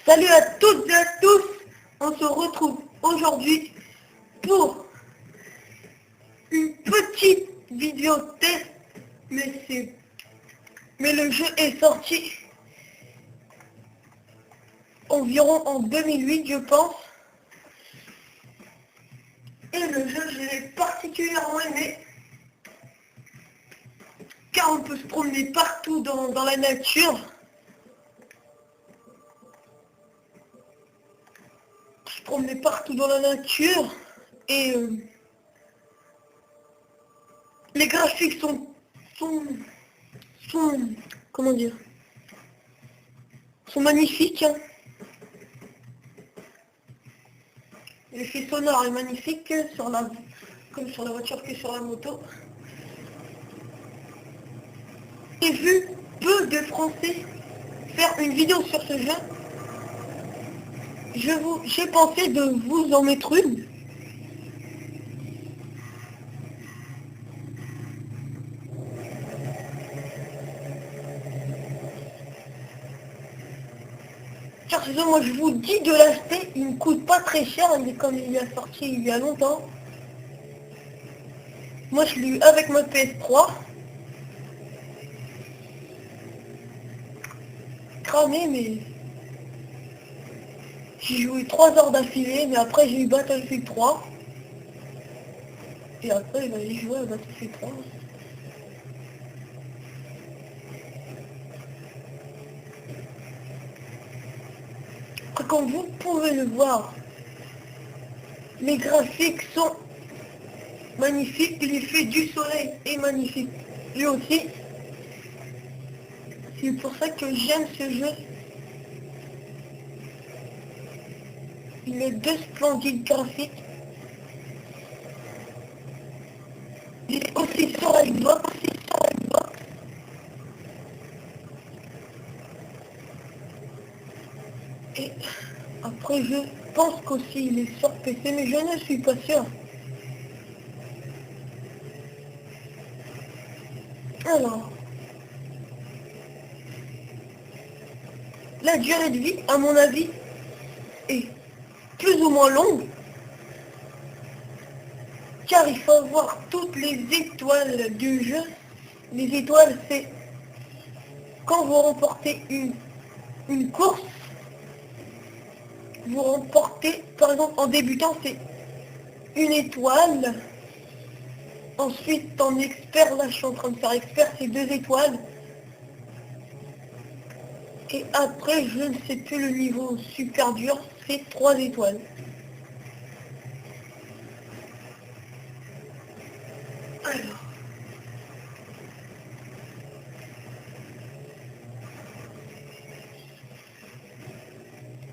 Salut à toutes et à tous, on se retrouve aujourd'hui pour une petite vidéo test, mais le jeu est sorti environ en 2008 je pense, et le jeu je l'ai particulièrement aimé car on peut se promener partout dans la nature. Se promener partout dans la nature et les graphiques sont comment dire, sont magnifiques, hein. L'effet sonore est magnifique comme sur la voiture que sur la moto. J'ai vu peu de Français faire une vidéo sur ce jeu. J'ai pensé de vous en mettre une. Car ce jeu, moi je vous dis de l'acheter, il ne coûte pas très cher, mais comme il est sorti il y a longtemps. Moi je l'ai eu avec ma PS3. Cramé, mais j'ai joué 3 heures d'affilée, mais après j'ai eu Battlefield 3. Et après j'ai joué à Battlefield 3. Comme vous pouvez le voir, les graphiques sont magnifiques, l'effet du soleil est magnifique lui aussi. C'est pour ça que j'aime ce jeu. Il est de splendides graphiques. Il est aussi sur Xbox. Et après je pense qu'aussi il est sur PC, mais je ne suis pas sûr. Alors, la durée de vie, à mon avis, est plus ou moins longue, car il faut voir toutes les étoiles du jeu. Les étoiles, c'est quand vous remportez une course, vous remportez, par exemple en débutant, c'est une étoile. Ensuite, en expert, là je suis en train de faire expert, c'est 2 étoiles. Et après, je ne sais plus le niveau super dur, c'est 3 étoiles. Alors,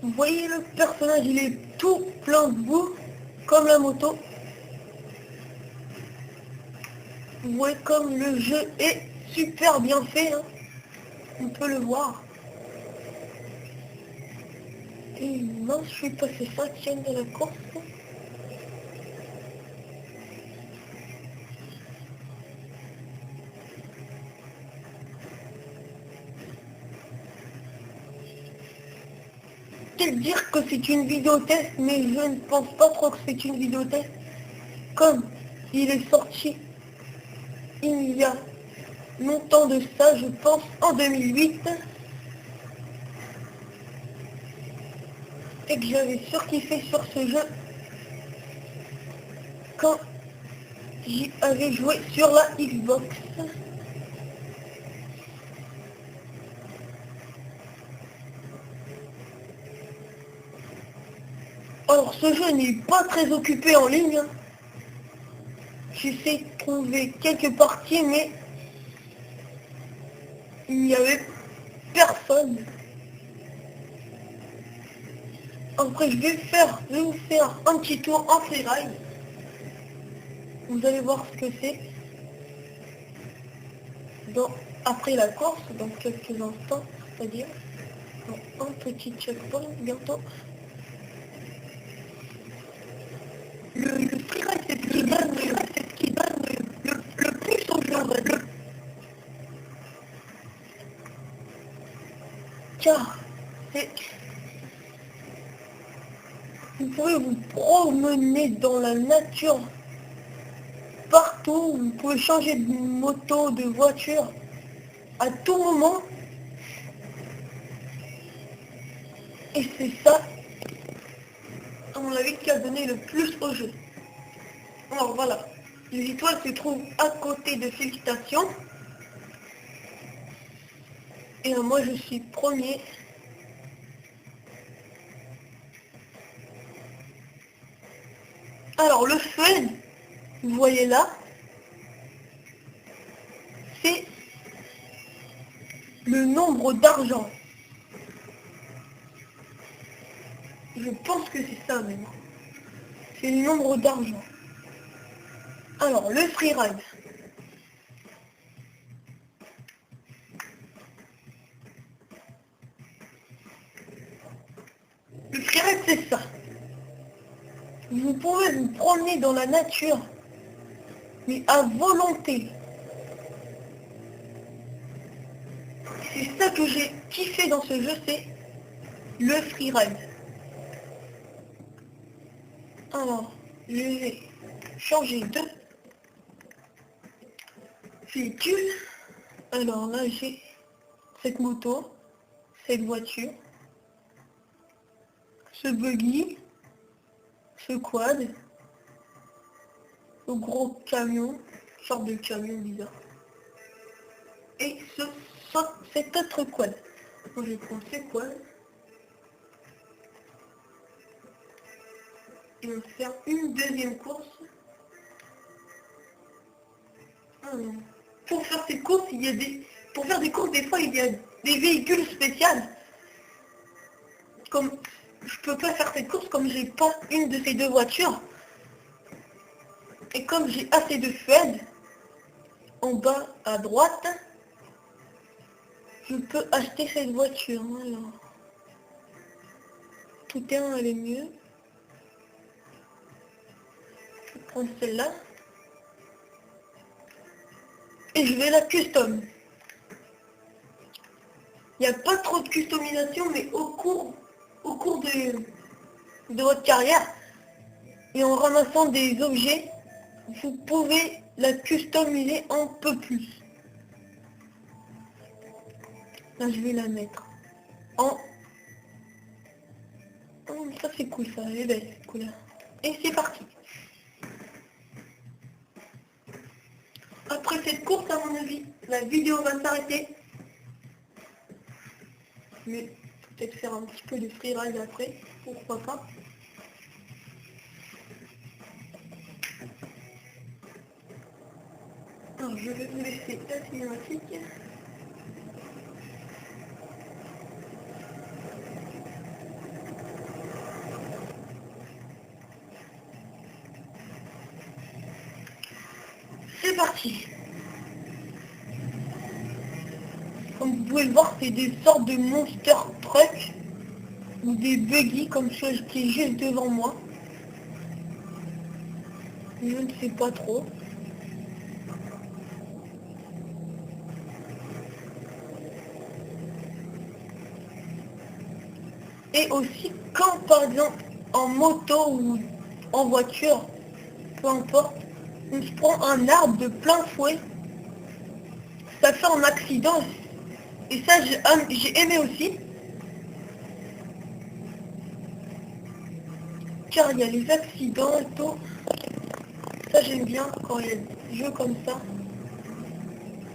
vous voyez le personnage, il est tout plein de boue, comme la moto. Vous voyez comme le jeu est super bien fait, hein. On peut le voir. Et mince, je suis passé 5e de la course. Peut-être dire que c'est une vidéo test, mais je ne pense pas trop que c'est une vidéo test. Comme il est sorti il y a longtemps de ça, je pense en 2008, et que j'avais surkiffé sur ce jeu quand j'y avais joué sur la Xbox. Alors ce jeu n'est pas très occupé en ligne, hein. J'essaie de trouver quelques parties, mais il n'y avait personne. Après je vais vous faire un petit tour en freeride. Vous allez voir ce que c'est après la course, dans quelques instants, c'est-à-dire dans un petit checkpoint bientôt. Le freeride, c'est ce qui donne le plus au jeu, on va dire. Car Vous pouvez vous promener dans la nature partout. Vous pouvez changer de moto, de voiture à tout moment. Et c'est ça, à mon avis, qui a donné le plus au jeu. Alors voilà, les étoiles se trouvent à côté de Félicitations. Et moi je suis premier. Alors le fun, vous voyez là, c'est le nombre d'argent. Je pense que c'est ça même. C'est le nombre d'argent. Alors le freeride. Le freeride c'est ça. Vous pouvez vous promener dans la nature, mais à volonté. C'est ça que j'ai kiffé dans ce jeu, c'est le freeride. Alors, je vais changer de véhicule. Alors là, j'ai cette moto, cette voiture, ce buggy, ce quad, ce gros camion, sorte de camion bizarre, et cet autre quad. Moi, je prends ce quad. Et on va faire une deuxième course. Pour faire ces courses, pour faire des courses, des fois, il y a des véhicules spéciaux. Comme je peux pas faire cette course comme j'ai pas une de ces deux voitures. Et comme j'ai assez de fun, en bas à droite, je peux acheter cette voiture. Alors, tout elle est mieux. Je vais prendre celle-là. Et je vais la custom. Il n'y a pas trop de customisation, mais au cours de votre carrière, et en ramassant des objets, vous pouvez la customiser un peu plus. Là, je vais la mettre en... Oh, ça c'est cool, ça, elle est belle cette couleur. Et c'est parti. Après cette course, à mon avis, la vidéo va s'arrêter. Mais peut-être faire un petit peu de freeride après, pourquoi pas. Alors je vais vous laisser la cinématique. C'est parti. Comme vous pouvez le voir, c'est des sortes de monster trucks ou des buggy comme celui qui est juste devant moi. Je ne sais pas trop. Et aussi, quand par exemple en moto ou en voiture, peu importe, on se prend un arbre de plein fouet, ça fait un accident. Et ça, j'ai aimé aussi. Car il y a les accidents et tout. Ça, j'aime bien quand il y a des jeux comme ça,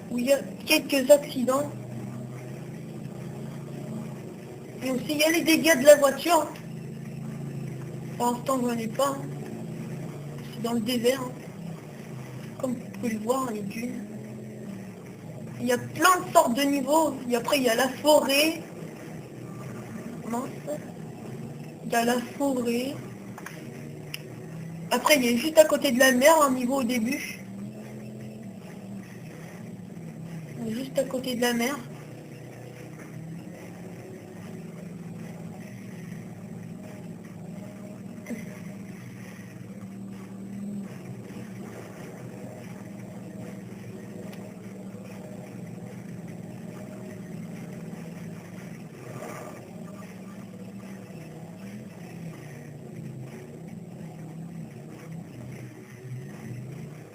où il y a quelques accidents. Et aussi, il y a les dégâts de la voiture. Pour l'instant, j'en ai pas. C'est dans le désert. Comme vous pouvez le voir, les dunes. Il y a plein de sortes de niveaux. Et après, il y a la forêt. Mince. Il y a la forêt. Après, il y a juste à côté de la mer, un niveau au début. Juste à côté de la mer.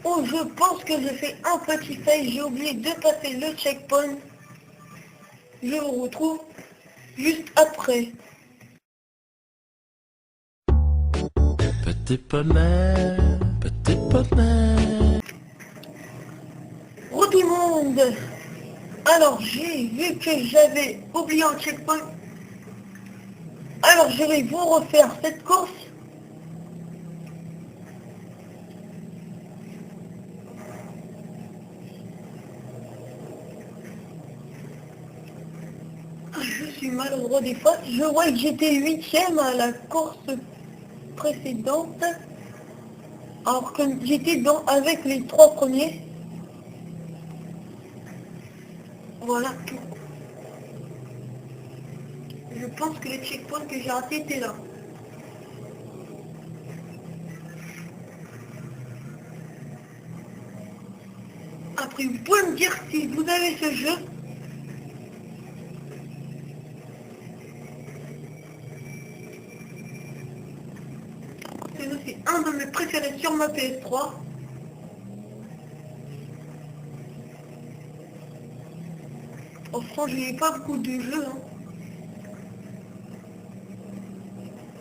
Oh, je pense que j'ai fait un petit fail, j'ai oublié de passer le checkpoint. Je vous retrouve juste après. Petit poney, petit poney. Oh tout le monde. Alors j'ai vu que j'avais oublié un checkpoint. Alors je vais vous refaire cette course. Je suis malheureux des fois. Je vois que j'étais 8e à la course précédente. Alors que j'étais avec les 3 premiers. Voilà. Je pense que le checkpoint que j'ai raté était là. Après, vous pouvez me dire si vous avez ce jeu. C'est un de mes préférés sur ma PS3. En France, je n'ai pas beaucoup de jeux. Hein.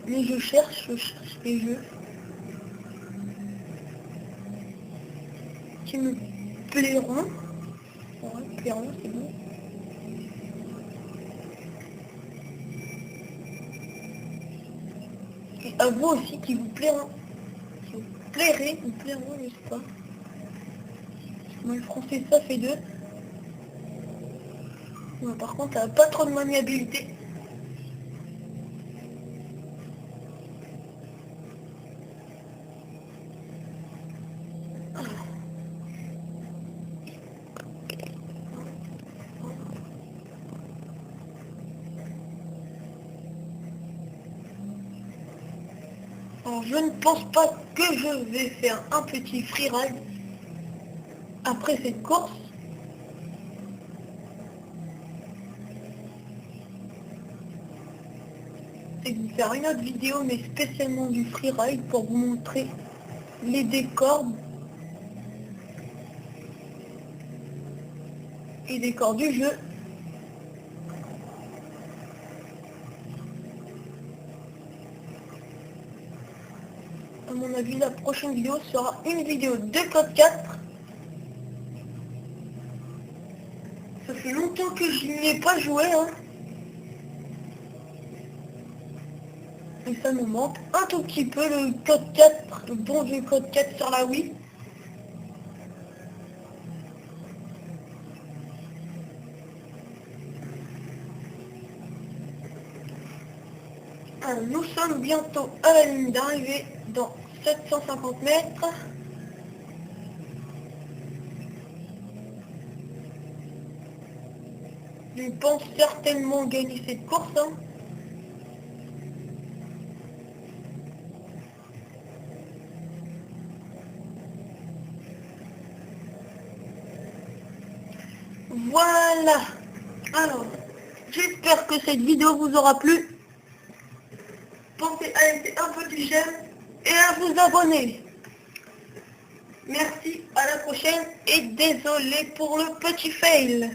Mais je cherche les jeux qui me plairont. Ouais, plairont, c'est bon. Et à vous aussi qui vous plairont. Qui vous plairez, vous plairont, je sais pas. Moi, le français, ça fait 2. Ouais, par contre, ça n'a pas trop de maniabilité. Alors, je ne pense pas que je vais faire un petit freeride après cette course. C'est de faire une autre vidéo, mais spécialement du freeride pour vous montrer les décors et décors du jeu. À mon avis, la prochaine vidéo sera une vidéo de Code 4. Ça fait longtemps que je n'y ai pas joué, hein. Et ça me manque un tout petit peu le Code 4, le bon vieux Code 4 sur la Wii. Alors, nous sommes bientôt à la ligne d'arrivée dans 750 mètres. Je pense certainement gagner cette course, hein. Voilà. Alors, j'espère que cette vidéo vous aura plu. Pensez à laisser un petit j'aime et à vous abonner. Merci, à la prochaine et désolé pour le petit fail.